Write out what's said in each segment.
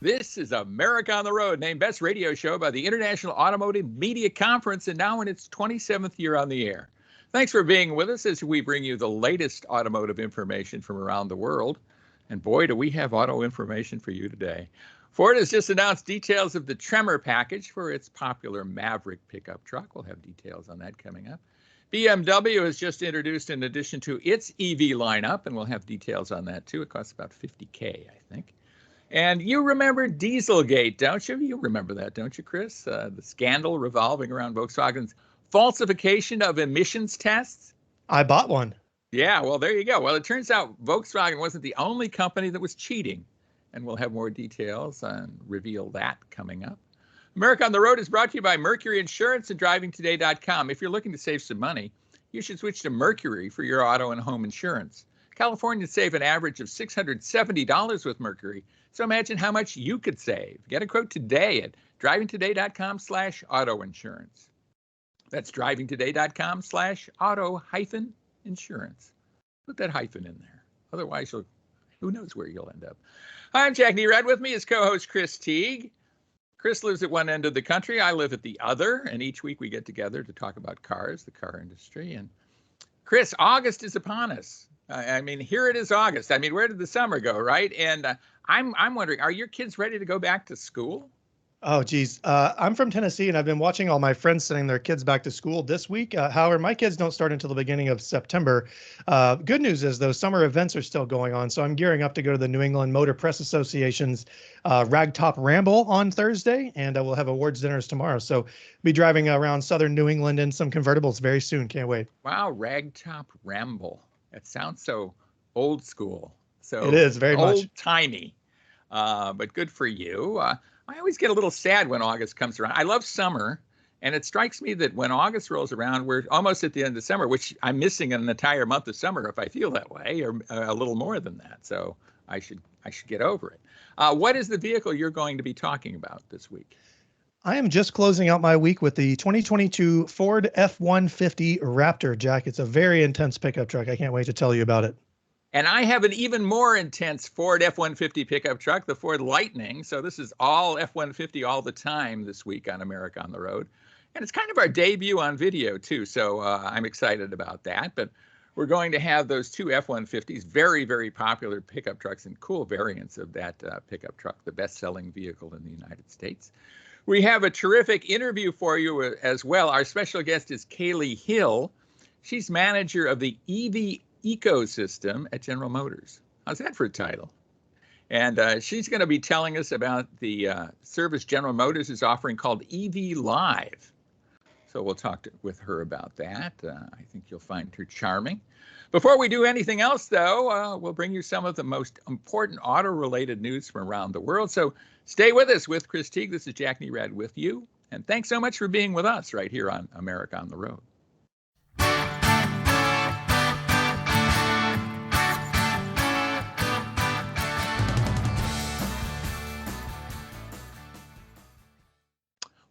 This is America on the Road, named Best Radio Show by the International Automotive Media Conference, and now in its 27th year on the air. Thanks for being with us as we bring you the latest automotive information from around the world. And boy, do we have auto information for you today. Ford has just announced details of the Tremor package for its popular Maverick pickup truck. We'll have details on that coming up. BMW has just introduced an addition to its EV lineup, and we'll have details on that too. It costs about $50K, I think. And you remember Dieselgate, don't you? You remember that, don't you, Chris? The scandal revolving around Volkswagen's falsification of emissions tests. I bought one. Yeah, well, there you go. Well, it turns out Volkswagen wasn't the only company that was cheating. And we'll have more details and reveal that coming up. America on the Road is brought to you by Mercury Insurance and DrivingToday.com. If you're looking to save some money, you should switch to Mercury for your auto and home insurance. Californians save an average of $670 with Mercury. So imagine how much you could save. Get a quote today at drivingtoday.com/auto insurance. That's drivingtoday.com/auto-insurance. Put that hyphen in there. Otherwise, who knows where you'll end up. I'm Jack Nerad. With me is co-host Chris Teague. Chris lives at one end of the country. I live at the other. And each week we get together to talk about cars, the car industry. And Chris, August is upon us. I mean, here it is August. I mean, where did the summer go, right? And I'm wondering, are your kids ready to go back to school? Oh, geez. I'm from Tennessee, and I've been watching all my friends sending their kids back to school this week. However, my kids don't start until the beginning of September. Good news is, though, summer events are still going on. So I'm gearing up to go to the New England Motor Press Association's Ragtop Ramble on Thursday, and we'll have awards dinners tomorrow. So be driving around southern New England in some convertibles very soon. Can't wait. Wow, Ragtop Ramble. That sounds so old school. So it is very much old-timey, but good for you. I always get a little sad when August comes around. I love summer, and it strikes me that when August rolls around, we're almost at the end of summer, which I'm missing an entire month of summer if I feel that way, or a little more than that. So I should get over it. What is the vehicle you're going to be talking about this week? I am just closing out my week with the 2022 Ford F-150 Raptor, Jack. It's a very intense pickup truck. I can't wait to tell you about it. And I have an even more intense Ford F-150 pickup truck, the Ford Lightning. So this is all F-150 all the time this week on America on the Road. And it's kind of our debut on video, too. So I'm excited about that. But we're going to have those two F-150s, very, very popular pickup trucks and cool variants of that pickup truck, the best-selling vehicle in the United States. We have a terrific interview for you as well. Our special guest is Cayley Hill. She's manager of the EV ecosystem at General Motors. How's that for a title? And she's going to be telling us about the service General Motors is offering called EV Live. So we'll talk with her about that. I think you'll find her charming. Before we do anything else, though, we'll bring you some of the most important auto-related news from around the world. So stay with us with Chris Teague. This is Jack Nerad with you. And thanks so much for being with us right here on America on the Road.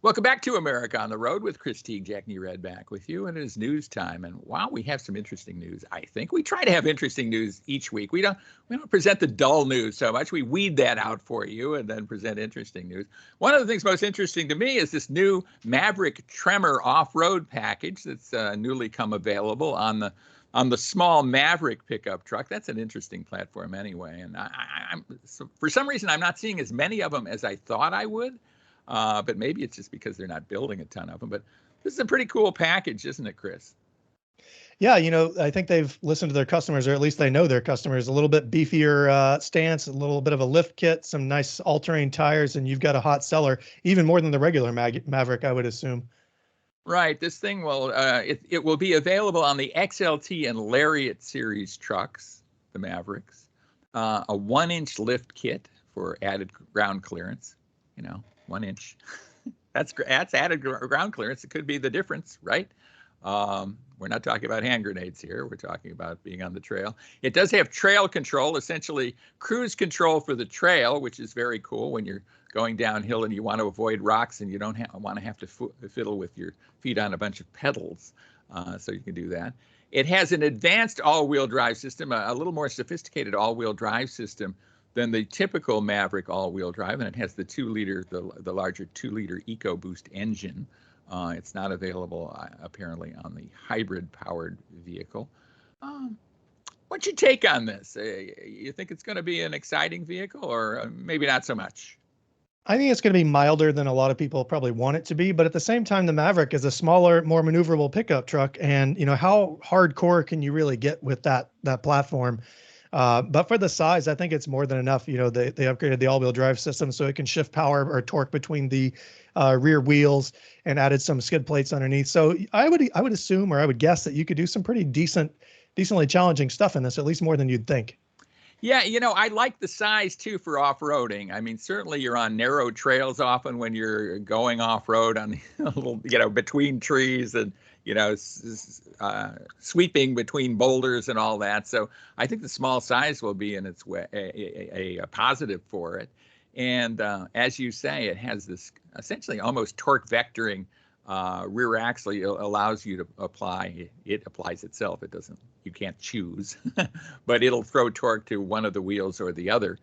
Welcome back to America on the Road with Chris Teague, Jack Nerad back with you, and it is news time. And wow, we have some interesting news. I think we try to have interesting news each week. We don't present the dull news so much. We weed that out for you and then present interesting news. One of the things most interesting to me is this new Maverick Tremor off-road package that's newly come available on the small Maverick pickup truck. That's an interesting platform anyway. And so for some reason, I'm not seeing as many of them as I thought I would. But maybe it's just because they're not building a ton of them. But this is a pretty cool package, isn't it, Chris? Yeah, I think they've listened to their customers, or at least they know their customers. A little bit beefier stance, a little bit of a lift kit, some nice all-terrain tires, and you've got a hot seller, even more than the regular Maverick, I would assume. Right. This thing will it will be available on the XLT and Lariat series trucks, the Mavericks. A 1-inch lift kit for added ground clearance. 1 inch. That's added ground clearance. It could be the difference, right? We're not talking about hand grenades here. We're talking about being on the trail. It does have trail control, essentially cruise control for the trail, which is very cool when you're going downhill and you want to avoid rocks and you don't want to have to fiddle with your feet on a bunch of pedals. So you can do that. It has an advanced all-wheel drive system, a little more sophisticated all-wheel drive system than the typical Maverick all-wheel drive, and it has the 2-liter, the larger 2-liter EcoBoost engine. It's not available apparently on the hybrid-powered vehicle. What's your take on this? You think it's going to be an exciting vehicle, or maybe not so much? I think it's going to be milder than a lot of people probably want it to be, but at the same time, the Maverick is a smaller, more maneuverable pickup truck, and how hardcore can you really get with that platform? But for the size, I think it's more than enough. They upgraded the all-wheel drive system so it can shift power or torque between the rear wheels and added some skid plates underneath. So I would assume, or I would guess, that you could do some pretty decently challenging stuff in this, at least more than you'd think. Yeah, I like the size too for off-roading. I mean, certainly you're on narrow trails often when you're going off-road on the little, between trees and, sweeping between boulders and all that. So I think the small size will be in its way a positive for it. And as you say, it has this essentially almost torque vectoring rear axle. Allows you to apply. It applies itself. You can't choose, but it'll throw torque to one of the wheels or the other.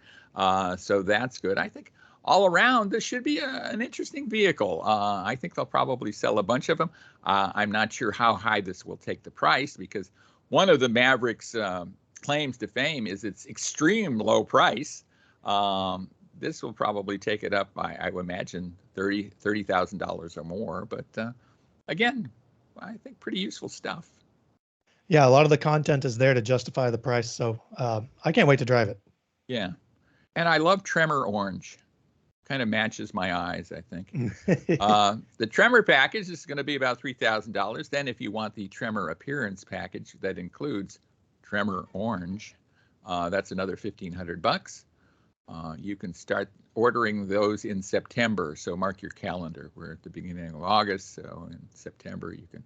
So that's good. I think all around, this should be an interesting vehicle. I think they'll probably sell a bunch of them. I'm not sure how high this will take the price, because one of the Maverick's claims to fame is its extreme low price. This will probably take it up by, I would imagine, $30,000 or more. But again, I think pretty useful stuff. Yeah, a lot of the content is there to justify the price. So I can't wait to drive it. Yeah. And I love Tremor orange. Kind of matches my eyes, I think. The Tremor package is going to be about $3,000. Then if you want the Tremor appearance package that includes Tremor orange, that's another $1,500. You can start ordering those in September. So mark your calendar. We're at the beginning of August. So in September, you can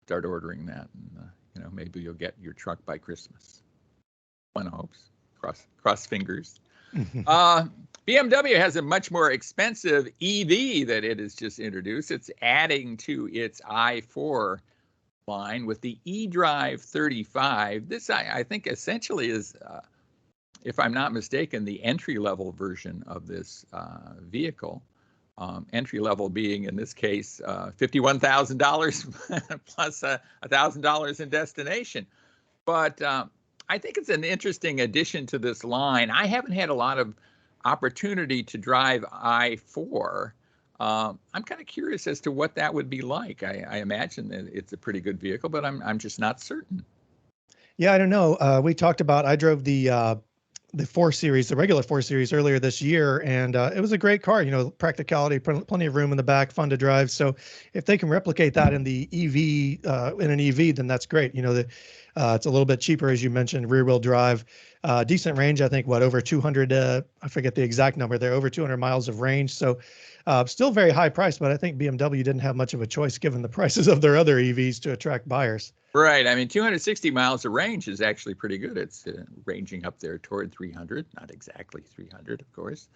start ordering that. And, maybe you'll get your truck by Christmas. One hopes. Cross fingers. BMW has a much more expensive EV that it has just introduced. It's adding to its i4 line with the eDrive 35. This, I think, essentially is, if I'm not mistaken, the entry-level version of this vehicle. Entry-level being, in this case, $51,000 plus $1,000 in destination. But I think it's an interesting addition to this line. I haven't had a lot of opportunity to drive i4. I'm kind of curious as to what that would be like. I imagine that it's a pretty good vehicle, but I'm just not certain. Yeah, I don't know. We talked about, I drove the 4 Series, the regular 4 Series earlier this year, and it was a great car. Practicality, plenty of room in the back, fun to drive. So if they can replicate that in the EV, in an EV, then that's great. It's a little bit cheaper, as you mentioned, rear wheel drive, decent range. I think over 200, I forget the exact number there, over 200 miles of range. So still very high price, but I think BMW didn't have much of a choice given the prices of their other EVs to attract buyers. Right. I mean, 260 miles of range is actually pretty good. It's ranging up there toward 300, not exactly 300, of course.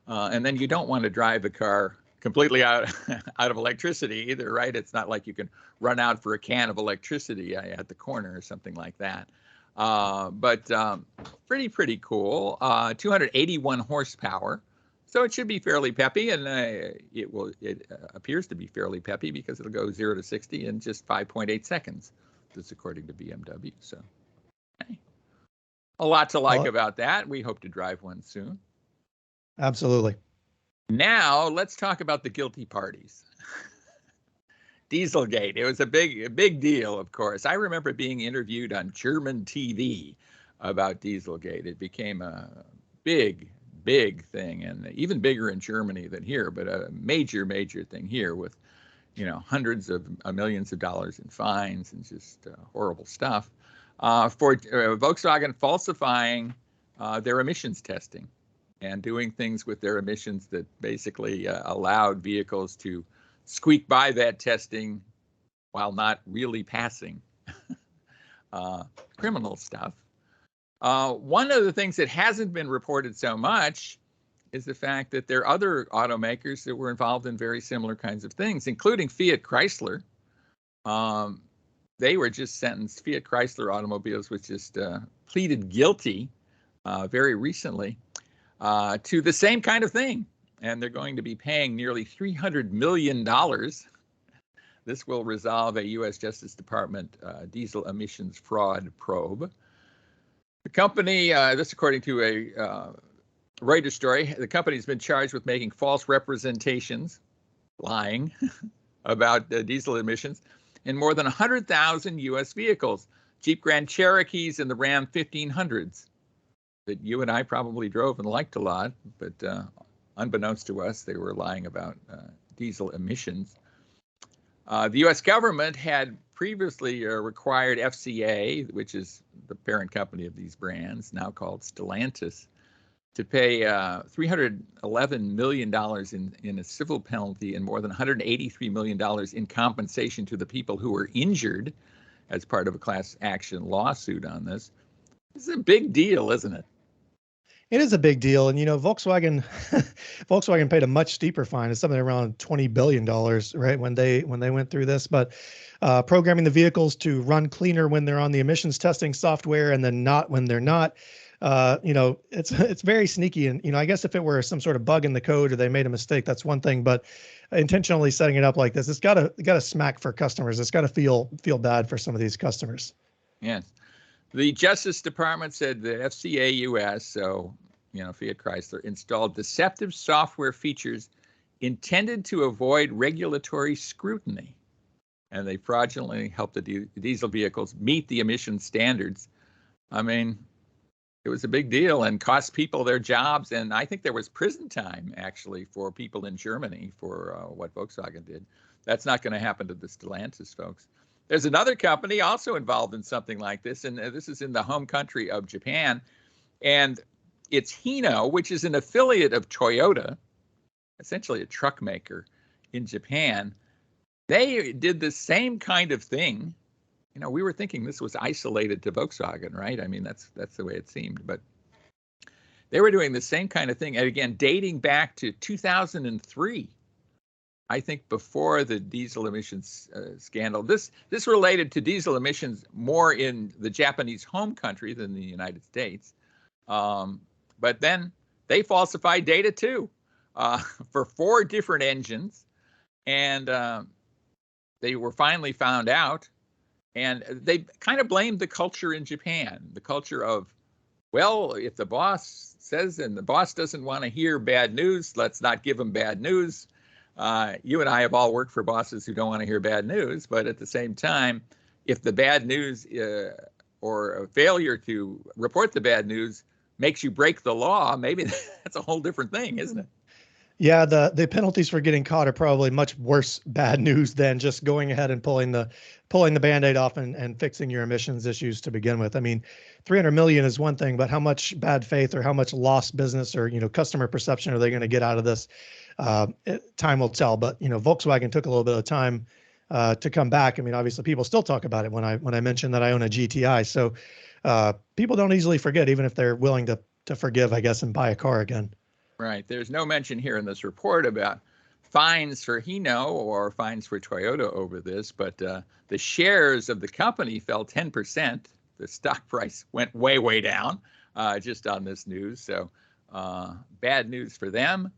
And then you don't want to drive the car completely out of electricity either, right? It's not like you can run out for a can of electricity at the corner or something like that. But pretty cool. 281 horsepower. So it should be fairly peppy, and it appears to be fairly peppy because it'll go 0 to 60 in just 5.8 seconds. That's according to BMW. So, hey, a lot to like about that. We hope to drive one soon. Absolutely. Now let's talk about the guilty parties. Dieselgate. It was a big deal, of course. I remember being interviewed on German TV about Dieselgate. It became a big thing, and even bigger in Germany than here, but a major thing here with, hundreds of millions of dollars in fines and just horrible stuff for Volkswagen falsifying their emissions testing and doing things with their emissions that basically allowed vehicles to squeak by that testing while not really passing. Criminal stuff. One of the things that hasn't been reported so much is the fact that there are other automakers that were involved in very similar kinds of things, including Fiat Chrysler. They were just sentenced. Fiat Chrysler Automobiles was just pleaded guilty very recently to the same kind of thing. And they're going to be paying nearly $300 million. This will resolve a U.S. Justice Department diesel emissions fraud probe. The company, this according to a Reuters story, the company's been charged with making false representations, lying, about diesel emissions in more than 100,000 U.S. vehicles, Jeep Grand Cherokees and the Ram 1500s that you and I probably drove and liked a lot, but unbeknownst to us, they were lying about diesel emissions. The U.S. government had previously required FCA, which is the parent company of these brands, now called Stellantis, to pay $311 million in a civil penalty and more than $183 million in compensation to the people who were injured as part of a class action lawsuit on this. This is a big deal, isn't it? It is a big deal. And, Volkswagen, Volkswagen paid a much steeper fine. It's something around $20 billion, right, when they went through this. But programming the vehicles to run cleaner when they're on the emissions testing software and then not when they're not, it's very sneaky. And, I guess if it were some sort of bug in the code or they made a mistake, that's one thing. But intentionally setting it up like this, it's got to smack for customers. It's got to feel bad for some of these customers. Yes. The Justice Department said the FCA US, so, Fiat Chrysler, installed deceptive software features intended to avoid regulatory scrutiny. And they fraudulently helped the diesel vehicles meet the emission standards. I mean, it was a big deal and cost people their jobs. And I think there was prison time, actually, for people in Germany for what Volkswagen did. That's not going to happen to the Stellantis folks. There's another company also involved in something like this, and this is in the home country of Japan. And it's Hino, which is an affiliate of Toyota, essentially a truck maker in Japan. They did the same kind of thing. We were thinking this was isolated to Volkswagen, right? I mean, that's the way it seemed. But they were doing the same kind of thing, and again, dating back to 2003. I think before the diesel emissions scandal. This related to diesel emissions more in the Japanese home country than the United States. But then they falsified data too for 4 different engines. And they were finally found out. And they kind of blamed the culture in Japan, the culture of, well, if the boss says and the boss doesn't want to hear bad news, let's not give him bad news. You and I have all worked for bosses who don't want to hear bad news, but at the same time, if the bad news or a failure to report the bad news makes you break the law, maybe that's a whole different thing, isn't it? Yeah, the penalties for getting caught are probably much worse bad news than just going ahead and pulling the Band-Aid off and fixing your emissions issues to begin with. I mean, 300 million is one thing, but how much bad faith or how much lost business or customer perception are they going to get out of this? Time will tell. But Volkswagen took a little bit of time to come back. I mean, obviously, people still talk about it when I mentioned that I own a GTI. So people don't easily forget, even if they're willing to forgive, I guess, and buy a car again. Right. There's no mention here in this report about fines for Hino or fines for Toyota over this, but the shares of the company fell 10%. The stock price went way, way down just on this news. So bad news for them,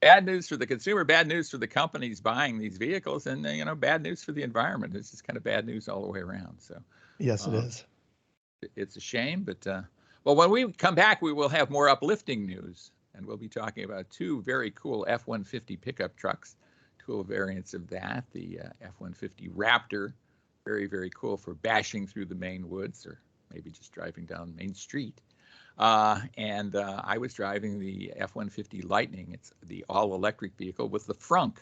bad news for the consumer, bad news for the companies buying these vehicles, and bad news for the environment. It's just kind of bad news all the way around. So yes, it is. It's a shame, but well, when we come back, we will have more uplifting news. And we'll be talking about 2 very cool F-150 pickup trucks, cool variants of that. The F-150 Raptor, very, very cool for bashing through the Maine woods or maybe just driving down Main Street. And I was driving the F-150 Lightning. It's the all-electric vehicle with the frunk.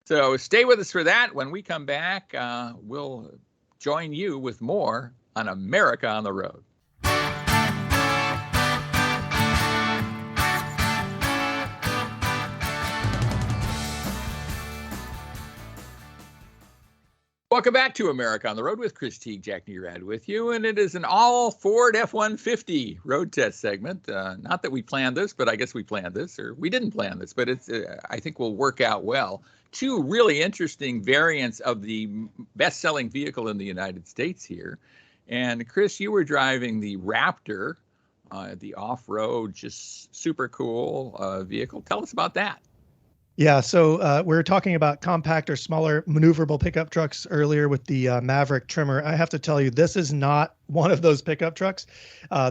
So stay with us for that. When we come back, we'll join you with more on America on the Road. Welcome back to America on the Road with Chris Teague, Jack Nerad with you, and it is an all Ford F-150 road test segment. Not that we planned this, but I guess we planned this, or we didn't plan this, but it's I think will work out well. 2 really interesting variants of the best-selling vehicle in the United States here. And Chris, you were driving the Raptor, the off-road, just super cool vehicle. Tell us about that. Yeah, so we were talking about compact or smaller maneuverable pickup trucks earlier with the Maverick Tremor. I have to tell you, this is not one of those pickup trucks.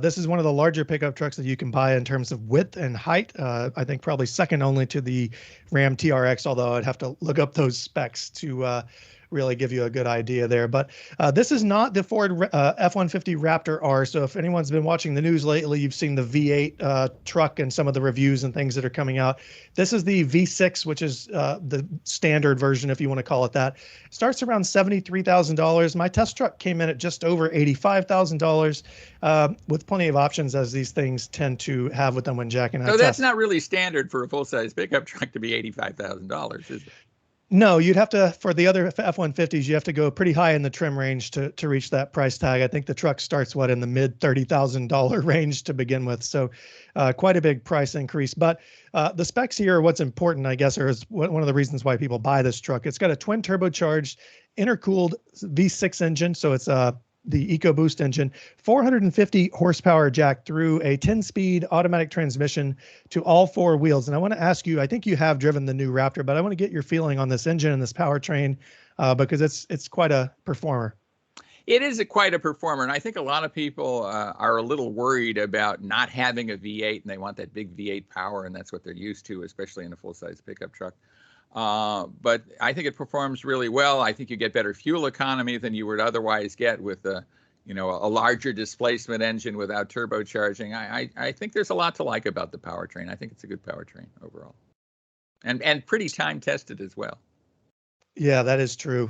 This is one of the larger pickup trucks that you can buy in terms of width and height. I think probably second only to the Ram TRX, although I'd have to look up those specs to really give you a good idea there. But this is not the Ford F-150 Raptor R. So if anyone's been watching the news lately, you've seen the V8 truck and some of the reviews and things that are coming out. This is the V6, which is the standard version, if you want to call it that. It starts around $73,000. My test truck came in at just over $85,000 with plenty of options, as these things tend to have with them when Jack and I test. So that's not really standard for a full-size pickup truck to be $85,000, is it? No, you'd have to, for the other F-150s, you have to go pretty high in the trim range to reach that price tag. I think the truck starts, in the mid $30,000 range to begin with. So quite a big price increase. But the specs here are what's important, I guess, or is one of the reasons why people buy this truck. It's got a twin turbocharged intercooled V6 engine. So it's the EcoBoost engine, 450 horsepower, Jack, through a 10-speed automatic transmission to all four wheels. And I want to ask you, I think you have driven the new Raptor, but I want to get your feeling on this engine and this powertrain because it's quite a performer. It is quite a performer, and I think a lot of people are a little worried about not having a V8, and they want that big V8 power, and that's what they're used to, especially in a full-size pickup truck. But I think it performs really well. I think you get better fuel economy than you would otherwise get with a larger displacement engine without turbocharging. I think there's a lot to like about the powertrain. I think it's a good powertrain overall, and pretty time tested as well. Yeah, that is true.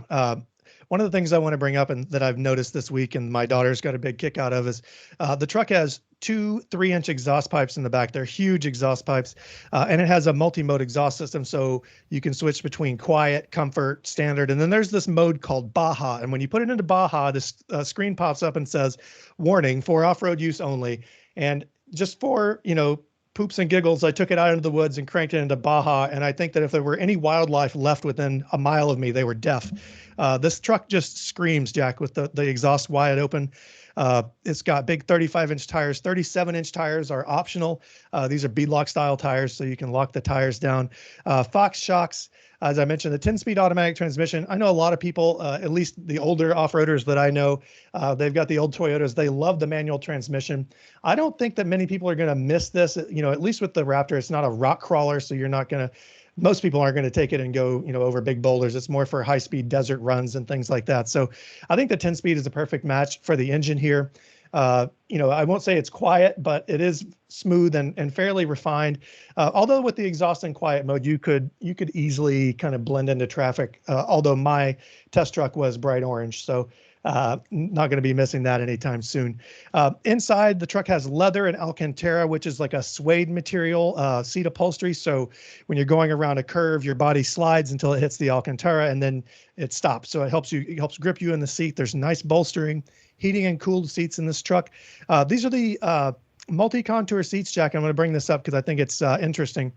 One of the things I want to bring up and that I've noticed this week and my daughter's got a big kick out of is the truck has two 3-inch exhaust pipes in the back. They're huge exhaust pipes, and it has a multi-mode exhaust system, so you can switch between quiet, comfort, standard, and then there's this mode called Baja. And when you put it into Baja, this screen pops up and says, "Warning, for off-road use only." And just for poops and giggles, I took it out into the woods and cranked it into Baja, and I think that if there were any wildlife left within a mile of me, they were deaf. This truck just screams, Jack, with the exhaust wide open. It's got big 35-inch tires. 37-inch tires are optional. These are beadlock style tires, so you can lock the tires down. Fox shocks, as I mentioned, the 10-speed automatic transmission. I know a lot of people, at least the older off-roaders that I know, they've got the old Toyotas. They love the manual transmission. I don't think that many people are going to miss this. At least with the Raptor, it's not a rock crawler, so you're not going to. Most people aren't going to take it and go, over big boulders. It's more for high-speed desert runs and things like that. So I think the 10-speed is a perfect match for the engine here. I won't say it's quiet, but it is smooth and fairly refined. Although with the exhaust and quiet mode, you could easily kind of blend into traffic. Although my test truck was bright orange, so not going to be missing that anytime soon. Inside, the truck has leather and Alcantara, which is like a suede material seat upholstery. So when you're going around a curve, your body slides until it hits the Alcantara, and then it stops. So it helps grip you in the seat. There's nice bolstering, heating and cooled seats in this truck. These are the multi-contour seats, Jack. I'm going to bring this up because I think it's interesting.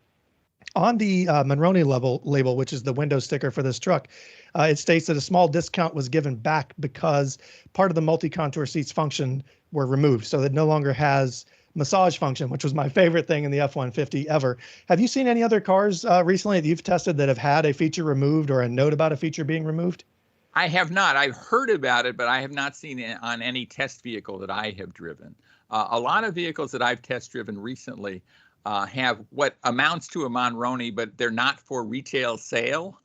On the Monroney label, which is the window sticker for this truck, it states that a small discount was given back because part of the multi-contour seats function were removed. So it no longer has massage function, which was my favorite thing in the F-150 ever. Have you seen any other cars recently that you've tested that have had a feature removed or a note about a feature being removed? I have not. I've heard about it, but I have not seen it on any test vehicle that I have driven. A lot of vehicles that I've test driven recently have what amounts to a Monroney, but they're not for retail sale.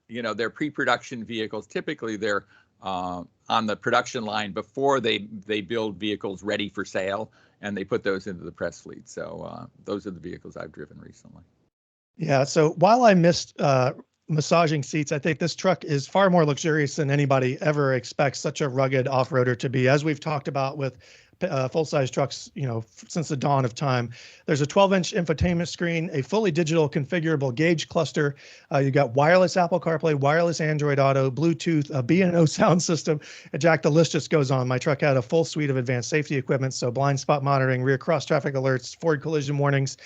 They're pre-production vehicles. Typically, they're on the production line before they build vehicles ready for sale, and they put those into the press fleet. So those are the vehicles I've driven recently. Yeah. So while I missed massaging seats, I think this truck is far more luxurious than anybody ever expects such a rugged off-roader to be. As we've talked about with full-size trucks, since the dawn of time. There's a 12-inch infotainment screen, a fully digital configurable gauge cluster. You got wireless Apple CarPlay, wireless Android Auto, Bluetooth, a B&O sound system. And Jack, the list just goes on. My truck had a full suite of advanced safety equipment, so blind spot monitoring, rear cross traffic alerts, forward collision warnings.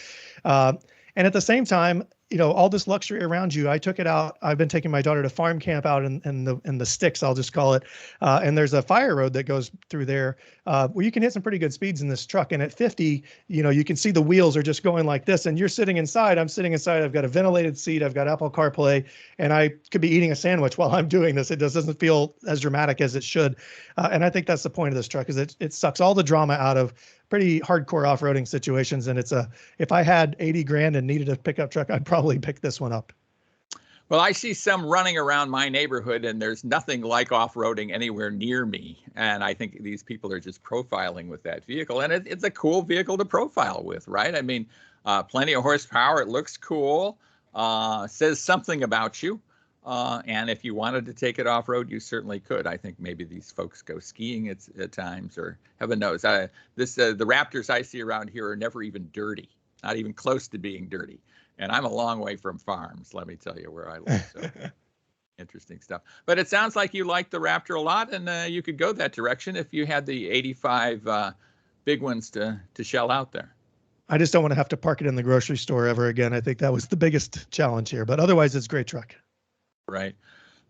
And at the same time, all this luxury around you. I took it out. I've been taking my daughter to farm camp out in the sticks, I'll just call it. And there's a fire road that goes through there where you can hit some pretty good speeds in this truck. And at 50, you can see the wheels are just going like this. And you're sitting inside. I'm sitting inside. I've got a ventilated seat. I've got Apple CarPlay, and I could be eating a sandwich while I'm doing this. It just doesn't feel as dramatic as it should. And I think that's the point of this truck, is it sucks all the drama out of pretty hardcore off-roading situations. And if I had 80 grand and needed a pickup truck, I'd probably pick this one up. Well, I see some running around my neighborhood, and there's nothing like off-roading anywhere near me. And I think these people are just profiling with that vehicle. And it's a cool vehicle to profile with, right? I mean, plenty of horsepower. It looks cool, says something about you. And if you wanted to take it off-road, you certainly could. I think maybe these folks go skiing at times, or heaven knows. The Raptors I see around here are never even dirty, not even close to being dirty. And I'm a long way from farms, let me tell you, where I live. So interesting stuff. But it sounds like you like the Raptor a lot, and you could go that direction if you had the 85 big ones to shell out there. I just don't want to have to park it in the grocery store ever again. I think that was the biggest challenge here. But otherwise, it's a great truck. Right.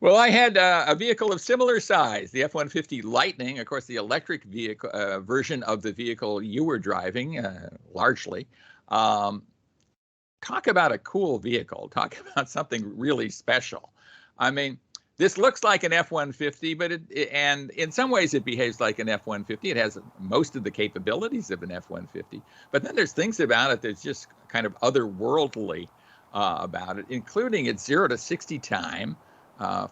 Well, I had a vehicle of similar size, the F-150 Lightning, of course, the electric vehicle version of the vehicle you were driving, largely. Talk about a cool vehicle. Talk about something really special. I mean, this looks like an F-150, but and in some ways it behaves like an F-150. It has most of the capabilities of an F-150, but then there's things about it that's just kind of otherworldly about it, including its 0 to 60 time,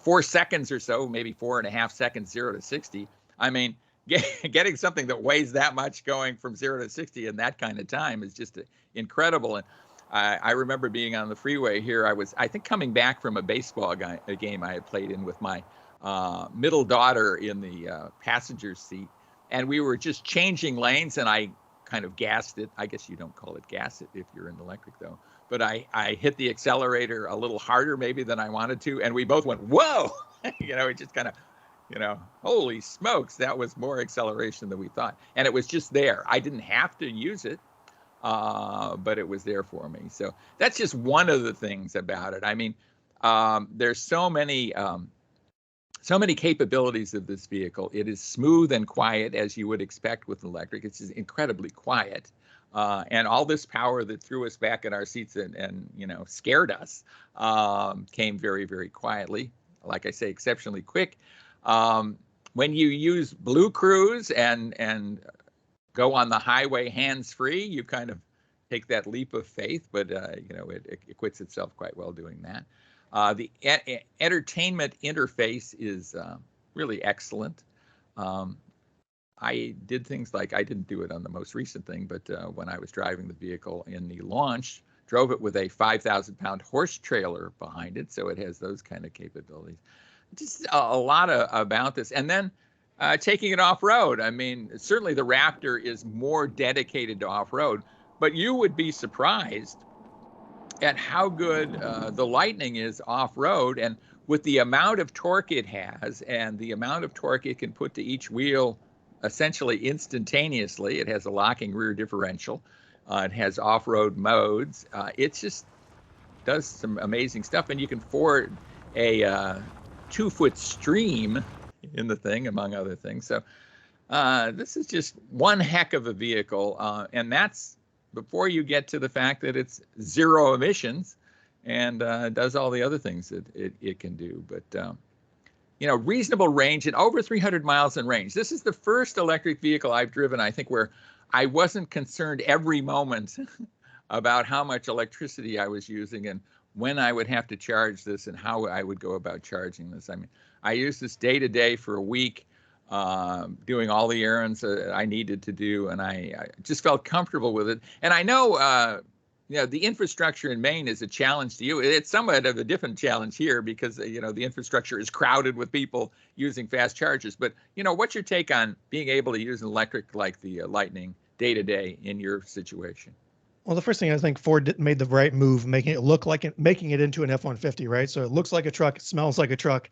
4 seconds or so, maybe 4.5 seconds, 0 to 60. I mean, getting something that weighs that much going from 0 to 60 in that kind of time is just incredible. And I remember being on the freeway here. I think, coming back from a baseball game I had played in with my middle daughter in the passenger seat, and we were just changing lanes, and I kind of gassed it. I guess you don't call it gas it if you're in electric, though. But I hit the accelerator a little harder maybe than I wanted to, and we both went, whoa! It just kind of, holy smokes, that was more acceleration than we thought. And it was just there. I didn't have to use it, but it was there for me. So that's just one of the things about it. I mean, there's so many capabilities of this vehicle. It is smooth and quiet, as you would expect with electric. It's just incredibly quiet. And all this power that threw us back in our seats and scared us came very, very quietly. Like I say, exceptionally quick. When you use Blue Cruise and go on the highway hands-free, you kind of take that leap of faith, but it acquits itself quite well doing that. The entertainment interface is really excellent. I did things like, I didn't do it on the most recent thing, but when I was driving the vehicle in the launch, drove it with a 5,000-pound horse trailer behind it, so it has those kind of capabilities. Just a lot about this. And then taking it off-road. I mean, certainly the Raptor is more dedicated to off-road, but you would be surprised at how good the Lightning is off-road, and with the amount of torque it has and the amount of torque it can put to each wheel essentially instantaneously. It has a locking rear differential. It has off-road modes. It just does some amazing stuff, and you can ford a 2-foot stream in the thing, among other things. So this is just one heck of a vehicle, and that's before you get to the fact that it's zero emissions and does all the other things that it can do. But reasonable range and over 300 miles in range. This is the first electric vehicle I've driven, I think, where I wasn't concerned every moment about how much electricity I was using and when I would have to charge this and how I would go about charging this. I mean, I used this day to day for a week, doing all the errands I needed to do, and I just felt comfortable with it. And I know, the infrastructure in Maine is a challenge to you. It's somewhat of a different challenge here because, the infrastructure is crowded with people using fast chargers. But, what's your take on being able to use an electric like the Lightning day to day in your situation? Well, the first thing, I think Ford made the right move, making it look like making it into an F-150, right? So it looks like a truck, it smells like a truck.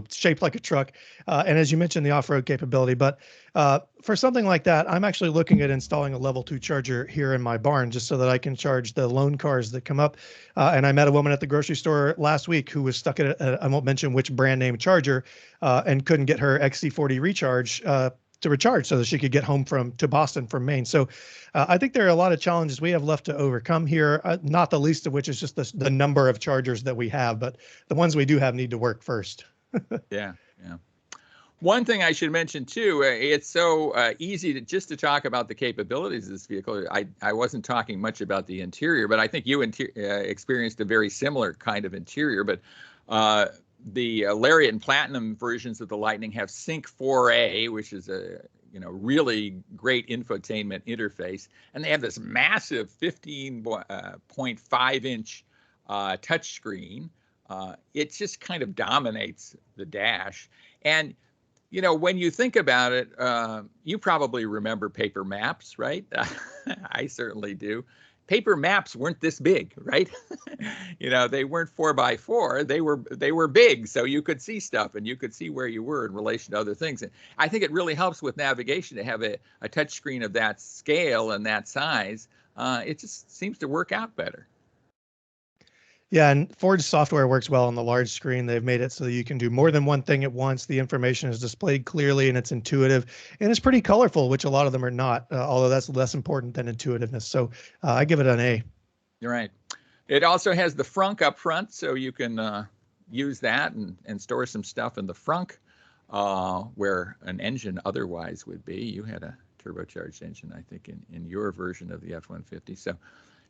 shaped like a truck. And as you mentioned, the off-road capability. But for something like that, I'm actually looking at installing a level 2 charger here in my barn just so that I can charge the loan cars that come up. And I met a woman at the grocery store last week who was stuck at I won't mention which brand name charger, and couldn't get her XC40 recharge to recharge so that she could get home to Boston from Maine. So I think there are a lot of challenges we have left to overcome here, not the least of which is just the number of chargers that we have, but the ones we do have need to work first. Yeah. One thing I should mention too, it's so easy to talk about the capabilities of this vehicle. I wasn't talking much about the interior, but I think you experienced a very similar kind of interior. But the Lariat and Platinum versions of the Lightning have Sync 4A, which is a really great infotainment interface, and they have this massive 15.5-inch touchscreen. It just kind of dominates the dash. And, when you think about it, you probably remember paper maps, right? I certainly do. Paper maps weren't this big, right? They weren't 4x4. They were big, so you could see stuff and you could see where you were in relation to other things. And I think it really helps with navigation to have a touch screen of that scale and that size. It just seems to work out better. Yeah, and Ford's software works well on the large screen. They've made it so that you can do more than one thing at once. The information is displayed clearly and it's intuitive, and it's pretty colorful, which a lot of them are not, although that's less important than intuitiveness. So I give it an A. You're right. It also has the frunk up front, so you can use that and store some stuff in the frunk where an engine otherwise would be. You had a turbocharged engine, I think, in your version of the F-150. So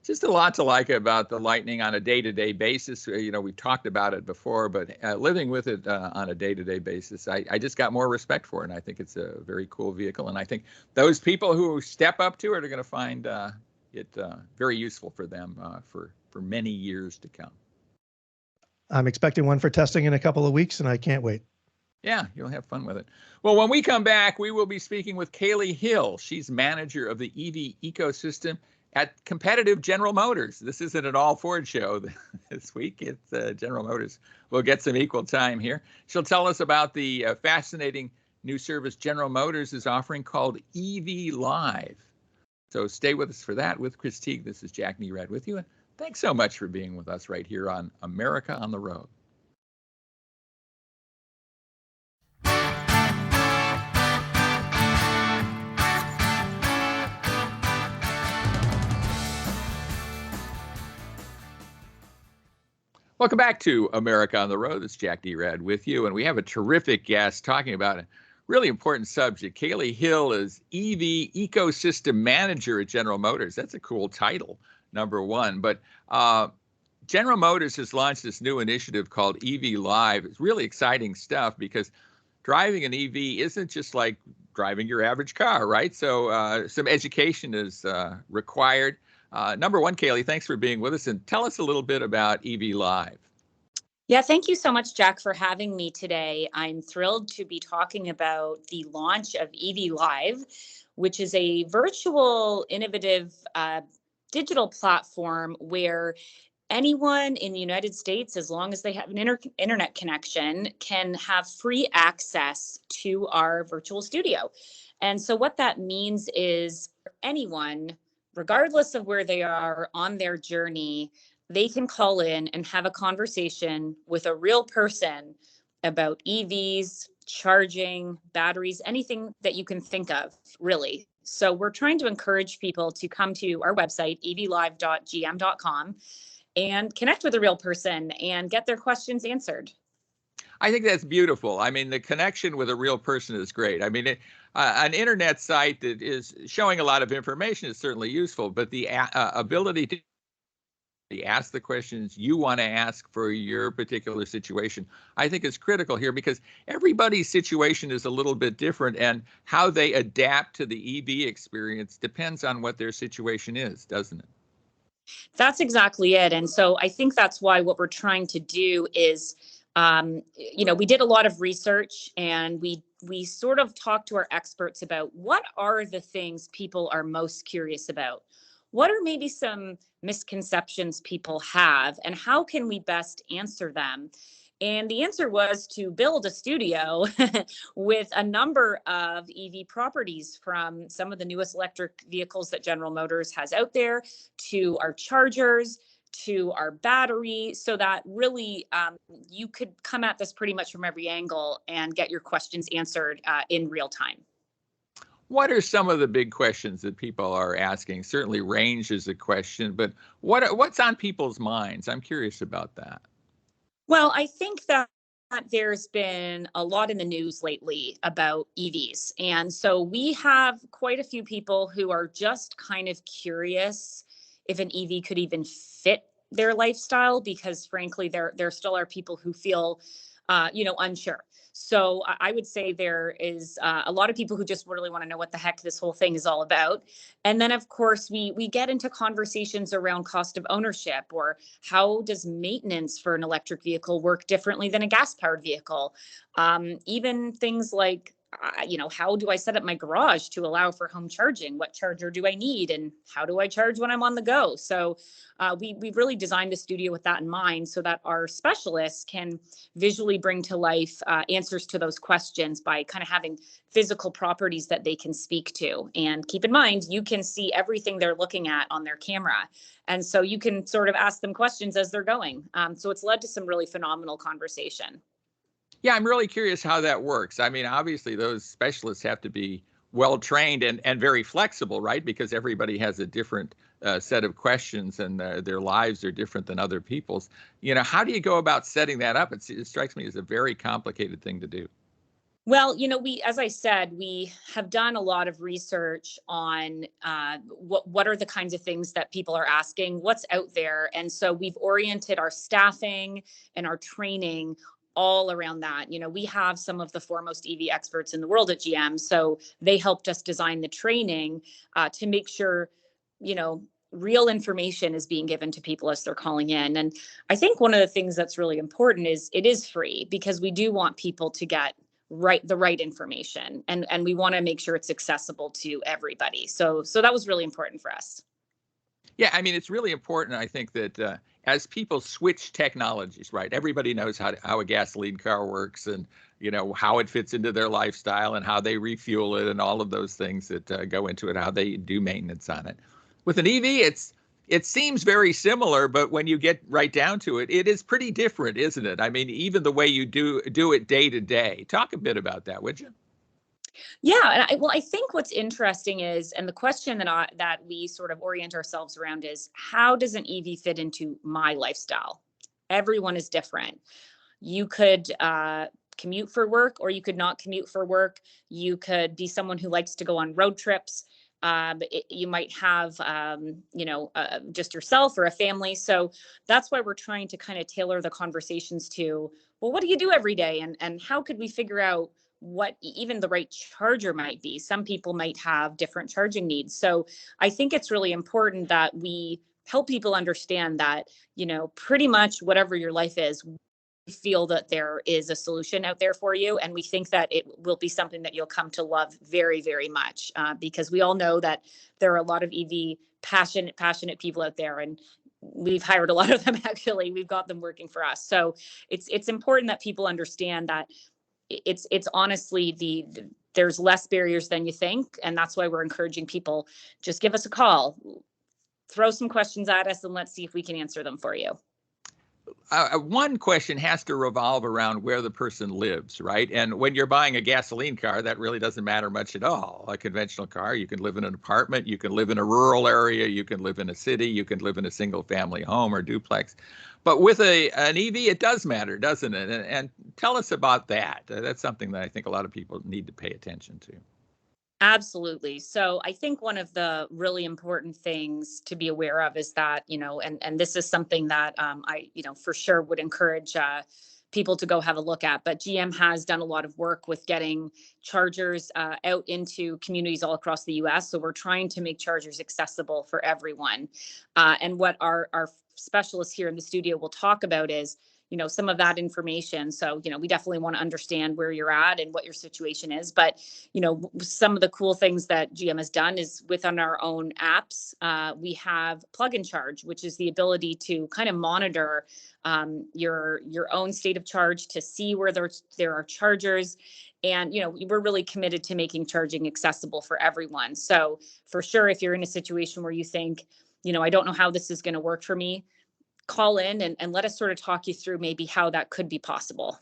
just a lot to like about the Lightning on a day-to-day basis. We've talked about it before, but living with it on a day-to-day basis, I just got more respect for it, and I think it's a very cool vehicle. And I think those people who step up to it are going to find it very useful for them for many years to come. I'm expecting one for testing in a couple of weeks, and I can't wait. Yeah, you'll have fun with it. Well, when we come back, we will be speaking with Cayley Hill. She's manager of the EV ecosystem at competitive General Motors. This isn't an all Ford show this week. It's General Motors. We'll get some equal time here. She'll tell us about the fascinating new service General Motors is offering called eDrive. So stay with us for that. With Chris Teague, this is Jack Nerad with you. And thanks so much for being with us right here on America on the Road. Welcome back to America on the Road. It's Jack Nerad with you, and we have a terrific guest talking about a really important subject. Cayley Hill is EV Ecosystem Manager at General Motors. That's a cool title, number one. But General Motors has launched this new initiative called eDrive. It's really exciting stuff because driving an EV isn't just like driving your average car, right? So some education is required. Number one, Cayley, thanks for being with us, and tell us a little bit about eDrive. Yeah, thank you so much, Jack, for having me today. I'm thrilled to be talking about the launch of eDrive, which is a virtual, innovative digital platform where anyone in the United States, as long as they have an internet connection, can have free access to our virtual studio. And so what that means is anyone, regardless of where they are on their journey, they can call in and have a conversation with a real person about EVs, charging, batteries, anything that you can think of, really. So we're trying to encourage people to come to our website, edlive.gm.com, and connect with a real person and get their questions answered. I think that's beautiful. I mean, the connection with a real person is great. I mean, an internet site that is showing a lot of information is certainly useful, but the ability to ask the questions you want to ask for your particular situation, I think is critical here because everybody's situation is a little bit different, and how they adapt to the EV experience depends on what their situation is, doesn't it? That's exactly it. And so I think that's why what we're trying to do is, we did a lot of research, and we sort of talked to our experts about what are the things people are most curious about. What are maybe some misconceptions people have, and how can we best answer them? And the answer was to build a studio with a number of EV properties, from some of the newest electric vehicles that General Motors has out there, to our chargers, to our battery, so that really you could come at this pretty much from every angle and get your questions answered in real time. What are some of the big questions that people are asking? Certainly range is a question, but what's on people's minds? I'm curious about that. Well, I think that there's been a lot in the news lately about EVs. And so we have quite a few people who are just kind of curious if an EV could even fit their lifestyle, because frankly, there still are people who feel, unsure. So I would say there is a lot of people who just really want to know what the heck this whole thing is all about. And then, of course, we get into conversations around cost of ownership, or how does maintenance for an electric vehicle work differently than a gas-powered vehicle? Even things like, how do I set up my garage to allow for home charging? What charger do I need? And how do I charge when I'm on the go? So we've really designed the studio with that in mind, so that our specialists can visually bring to life answers to those questions by kind of having physical properties that they can speak to. And keep in mind, you can see everything they're looking at on their camera. And so you can sort of ask them questions as they're going. So it's led to some really phenomenal conversation. Yeah, I'm really curious how that works. I mean, obviously, those specialists have to be well trained and very flexible, right? Because everybody has a different set of questions, and their lives are different than other people's. How do you go about setting that up? It strikes me as a very complicated thing to do. Well, as I said, we have done a lot of research on what are the kinds of things that people are asking, what's out there. And so we've oriented our staffing and our training all around that. We have some of the foremost EV experts in the world at GM. So they helped us design the training to make sure, real information is being given to people as they're calling in. And I think one of the things that's really important is it is free, because we do want people to get the right information, and we want to make sure it's accessible to everybody. So that was really important for us. Yeah, I mean, it's really important. I think that as people switch technologies, right? Everybody knows how a gasoline car works, and how it fits into their lifestyle, and how they refuel it, and all of those things that go into it, how they do maintenance on it. With an EV, it seems very similar, but when you get right down to it, it is pretty different, isn't it? I mean, even the way you do it day to day. Talk a bit about that, would you? Yeah, and I think what's interesting is, and the question that we sort of orient ourselves around is, how does an EV fit into my lifestyle? Everyone is different. You could commute for work, or you could not commute for work. You could be someone who likes to go on road trips. You might have, just yourself or a family. So that's why we're trying to kind of tailor the conversations to, well, what do you do every day? And how could we figure out what even the right charger might be? Some people might have different charging needs. So I think it's really important that we help people understand that, pretty much whatever your life is, feel that there is a solution out there for you. And we think that it will be something that you'll come to love very, very much, because we all know that there are a lot of EV passionate people out there. And we've hired a lot of them. Actually, we've got them working for us. So it's important that people understand that it's honestly there's less barriers than you think. And that's why we're encouraging people, just give us a call, throw some questions at us, and let's see if we can answer them for you. One question has to revolve around where the person lives, right? And when you're buying a gasoline car, that really doesn't matter much at all. A conventional car, you can live in an apartment, you can live in a rural area, you can live in a city, you can live in a single family home or duplex. But with an EV, it does matter, doesn't it? And tell us about that. That's something that I think a lot of people need to pay attention to. Absolutely. So I think one of the really important things to be aware of is that, and this is something that I, for sure would encourage people to go have a look at. But GM has done a lot of work with getting chargers out into communities all across the US. So we're trying to make chargers accessible for everyone. And what our specialists here in the studio will talk about is, some of that information. So, we definitely want to understand where you're at and what your situation is. But, some of the cool things that GM has done is within our own apps, we have plug and charge, which is the ability to kind of monitor your own state of charge, to see where there are chargers. And, we're really committed to making charging accessible for everyone. So for sure, if you're in a situation where you think, I don't know how this is going to work for me, call in and let us sort of talk you through maybe how that could be possible.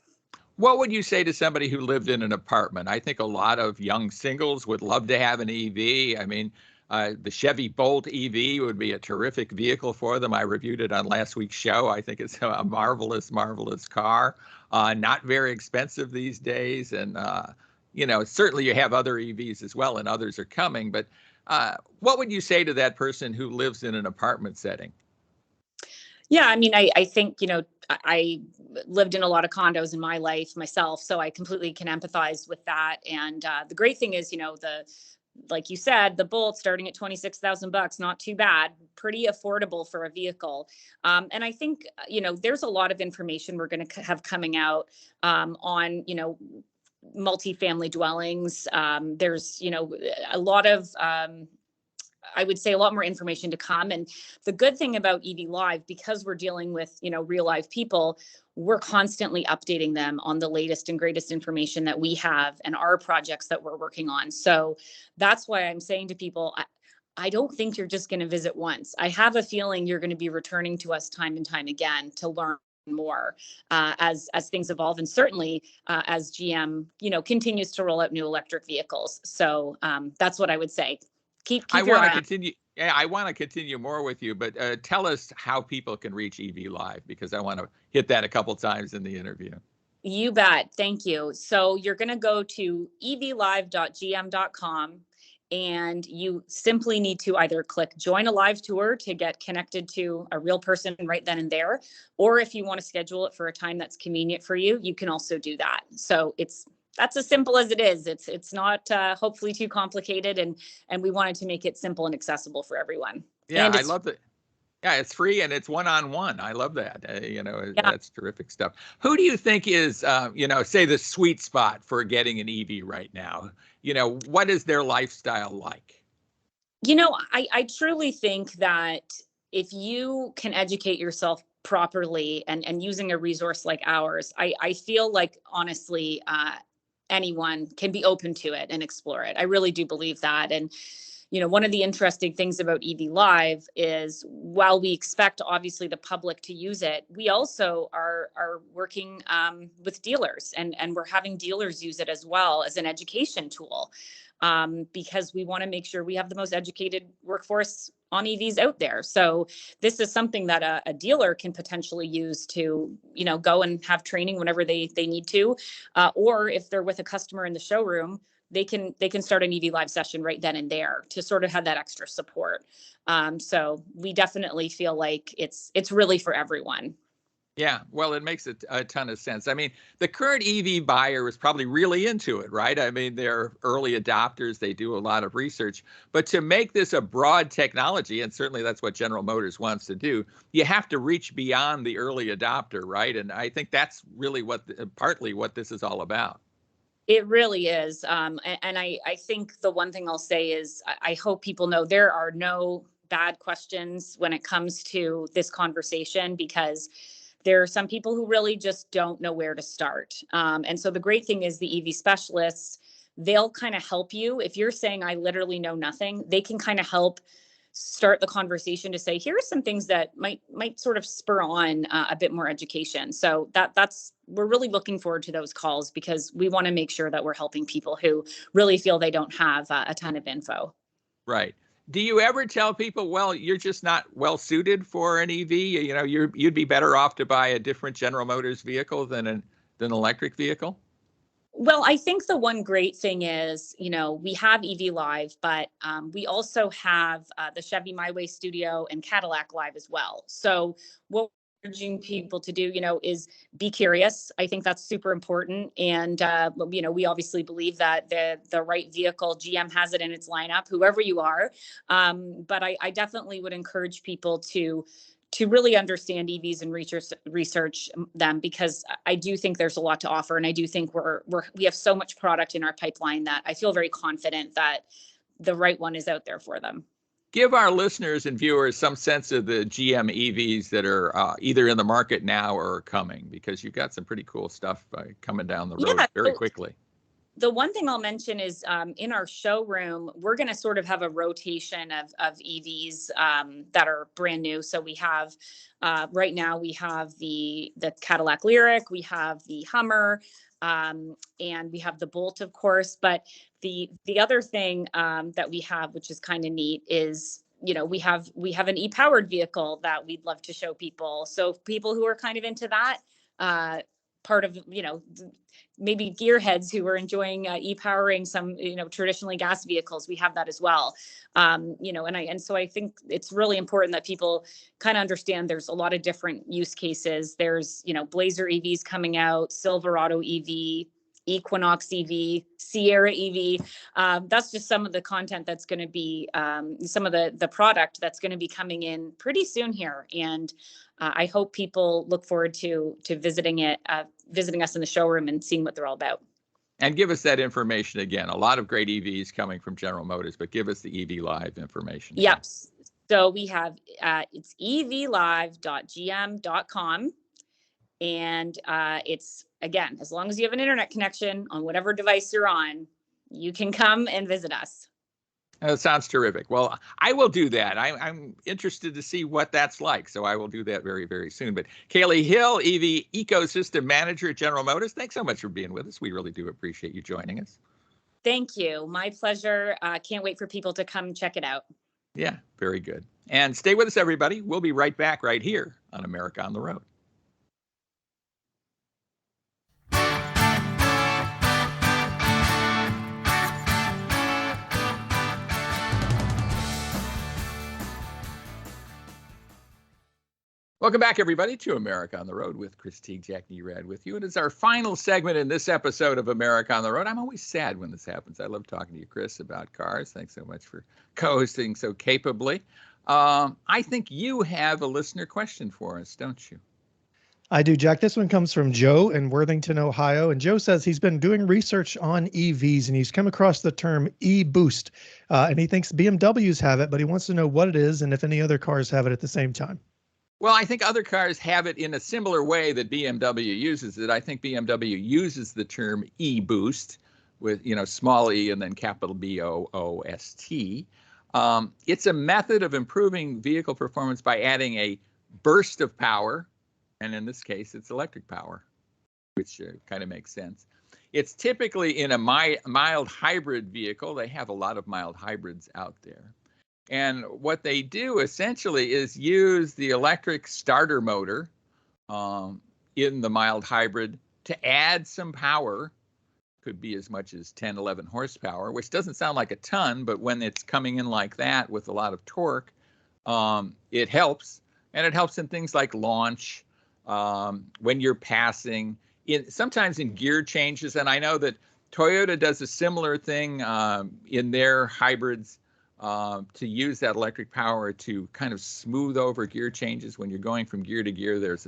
What would you say to somebody who lived in an apartment? I think a lot of young singles would love to have an EV. I mean, the Chevy Bolt EV would be a terrific vehicle for them. I reviewed it on last week's show. I think it's a marvelous, marvelous car. Not very expensive these days. And, certainly you have other EVs as well, and others are coming. But what would you say to that person who lives in an apartment setting? Yeah, I mean, I think, I lived in a lot of condos in my life myself, so I completely can empathize with that. And the great thing is, like you said, the Bolt starting at $26,000, not too bad, pretty affordable for a vehicle. And I think, there's a lot of information we're going to have coming out on, multifamily dwellings. There's, a lot of, I would say a lot more information to come. And the good thing about EV Live, because we're dealing with, real live people, we're constantly updating them on the latest and greatest information that we have and our projects that we're working on. So that's why I'm saying to people, I don't think you're just going to visit once. I have a feeling you're going to be returning to us time and time again to learn more as things evolve, and certainly as GM, continues to roll out new electric vehicles. So that's what I would say. Keep I your want eye to on. continue. Yeah, I want to continue more with you, but tell us how people can reach EV Live, because I want to hit that a couple times in the interview. You bet. Thank you. So you're going to go to evlive.gm.com, and you simply need to either click join a live tour to get connected to a real person right then and there, or if you want to schedule it for a time that's convenient for you, you can also do that. So that's as simple as it is. It's not hopefully too complicated, and we wanted to make it simple and accessible for everyone. Yeah, And I love that. Yeah, it's free and it's one-on-one. I love that. yeah. That's terrific stuff. Who do you think is, say the sweet spot for getting an EV right now? What is their lifestyle like? I truly think that if you can educate yourself properly and using a resource like ours, I feel like honestly, anyone can be open to it and explore it. I really do believe that. And, one of the interesting things about EV Live is while we expect obviously the public to use it, we also are working with dealers, and we're having dealers use it as well as an education tool, because we want to make sure we have the most educated workforce on EVs out there. So this is something that a dealer can potentially use to, go and have training whenever they need to, or if they're with a customer in the showroom, they can start an EV Live session right then and there to sort of have that extra support. So we definitely feel like it's really for everyone. Yeah, well, it makes a ton of sense. I mean, the current EV buyer is probably really into it, right? I mean, they're early adopters. They do a lot of research. But to make this a broad technology, and certainly that's what General Motors wants to do, you have to reach beyond the early adopter, right? And I think that's really partly what this is all about. It really is. And I think the one thing I'll say is I hope people know there are no bad questions when it comes to this conversation, because there are some people who really just don't know where to start. And so the great thing is the EV specialists, they'll kind of help you. If you're saying, I literally know nothing, they can kind of help start the conversation to say, here are some things that might sort of spur on a bit more education. So we're really looking forward to those calls, because we want to make sure that we're helping people who really feel they don't have a ton of info. Right. Do you ever tell people, well, you're just not well suited for an EV? You'd be better off to buy a different General Motors vehicle than an electric vehicle? Well, I think the one great thing is, we have EV Live, but we also have the Chevy My Way Studio and Cadillac Live as well. So what we're urging people to do, is be curious. I think that's super important. And, we obviously believe that the right vehicle, GM has it in its lineup, whoever you are. But I definitely would encourage people to really understand EVs and research them, because I do think there's a lot to offer, and I do think we have so much product in our pipeline that I feel very confident that the right one is out there for them. Give our listeners and viewers some sense of the GM EVs that are either in the market now or coming, because you've got some pretty cool stuff coming down the road very quickly. The one thing I'll mention is in our showroom, we're going to sort of have a rotation of EVs that are brand new. So we have right now we have the Cadillac Lyriq, we have the Hummer, and we have the Bolt, of course. But the other thing that we have, which is kind of neat, is we have an e-powered vehicle that we'd love to show people. So people who are kind of into that part of maybe gearheads who are enjoying e-powering some traditionally gas vehicles, we have that as well. And so I think it's really important that people kind of understand there's a lot of different use cases. There's Blazer EVs coming out, Silverado EV, Equinox EV, Sierra EV. That's just some of the content that's going to be some of the product that's going to be coming in pretty soon here. And I hope people look forward to visiting us in the showroom and seeing what they're all about. And give us that information again. A lot of great EVs coming from General Motors, but give us the EV Live information. Yep. So we have it's evlive.gm.com. And it's, again, as long as you have an internet connection on whatever device you're on, you can come and visit us. That sounds terrific. Well, I will do that. I'm interested to see what that's like. So I will do that very, very soon. But Cayley Hill, EV Ecosystem Manager at General Motors, thanks so much for being with us. We really do appreciate you joining us. Thank you. My pleasure. Can't wait for people to come check it out. Yeah, very good. And stay with us, everybody. We'll be right back right here on America on the Road. Welcome back, everybody, to America on the Road with Chris Teague, Jack Nerad with you. And it's our final segment in this episode of America on the Road. I'm always sad when this happens. I love talking to you, Chris, about cars. Thanks so much for co-hosting so capably. I think you have a listener question for us, don't you? I do, Jack. This one comes from Joe in Worthington, Ohio. And Joe says he's been doing research on EVs and he's come across the term e-boost. And he thinks BMWs have it, but he wants to know what it is and if any other cars have it at the same time. Well, I think other cars have it in a similar way that BMW uses it. I think BMW uses the term e-boost with, small e and then capital B-O-O-S-T. It's a method of improving vehicle performance by adding a burst of power. And in this case, it's electric power, which kind of makes sense. It's typically in a mild hybrid vehicle. They have a lot of mild hybrids out there. And what they do essentially is use the electric starter motor in the mild hybrid to add some power. Could be as much as 10, 11 horsepower, which doesn't sound like a ton, but when it's coming in like that with a lot of torque, it helps. And it helps in things like launch, when you're passing, sometimes in gear changes. And I know that Toyota does a similar thing in their hybrids, to use that electric power to kind of smooth over gear changes. When you're going from gear to gear, there's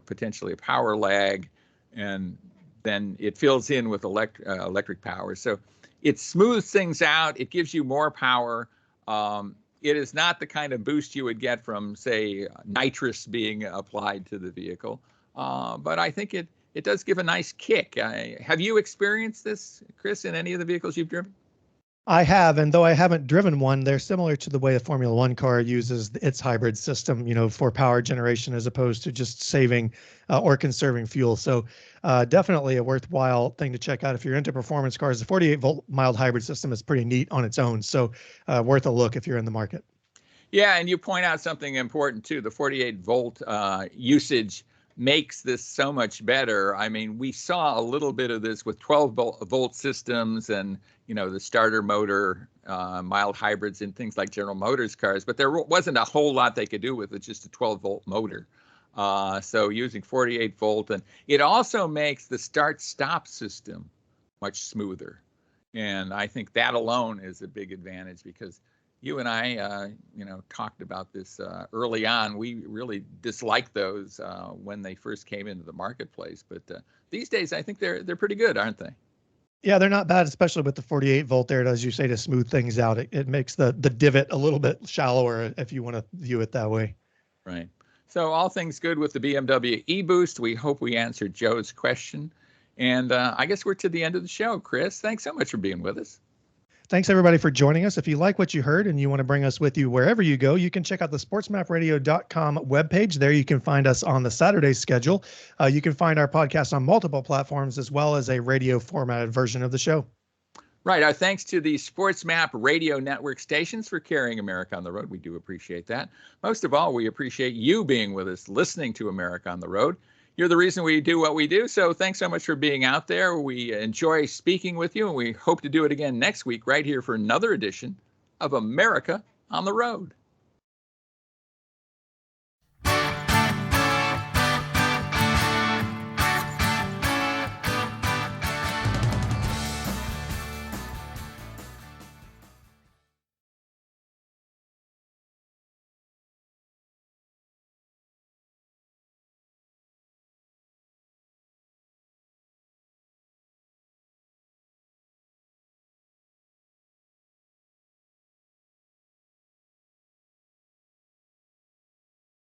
potentially a power lag, and then it fills in with electric power. So it smooths things out. It gives you more power. It is not the kind of boost you would get from, say, nitrous being applied to the vehicle, but I think it does give a nice kick. Have you experienced this, Chris, in any of the vehicles you've driven? I have, and though I haven't driven one, they're similar to the way a Formula One car uses its hybrid system, for power generation as opposed to just saving or conserving fuel. So definitely a worthwhile thing to check out if you're into performance cars. The 48-volt mild hybrid system is pretty neat on its own, so worth a look if you're in the market. Yeah, and you point out something important too. The 48-volt usage makes this so much better. I mean, we saw a little bit of this with 12-volt systems and the starter motor, mild hybrids and things like General Motors cars, but there wasn't a whole lot they could do with it, just a 12-volt motor. So using 48-volt, and it also makes the start-stop system much smoother. And I think that alone is a big advantage because You and I, talked about this early on. We really disliked those when they first came into the marketplace. But these days, I think they're pretty good, aren't they? Yeah, they're not bad, especially with the 48 volt there, as you say, to smooth things out. It makes the divot a little bit shallower if you want to view it that way. Right. So all things good with the BMW eBoost. We hope we answered Joe's question. And I guess we're to the end of the show. Chris, thanks so much for being with us. Thanks, everybody, for joining us. If you like what you heard and you want to bring us with you wherever you go, you can check out the sportsmapradio.com webpage. There you can find us on the Saturday schedule. You can find our podcast on multiple platforms, as well as a radio formatted version of the show. Right. Our thanks to the Sports Map radio network stations for carrying America on the road. We do appreciate that. Most of all, we appreciate you being with us, listening to America on the road. You're the reason we do what we do. So thanks so much for being out there. We enjoy speaking with you, and we hope to do it again next week right here for another edition of America on the Road.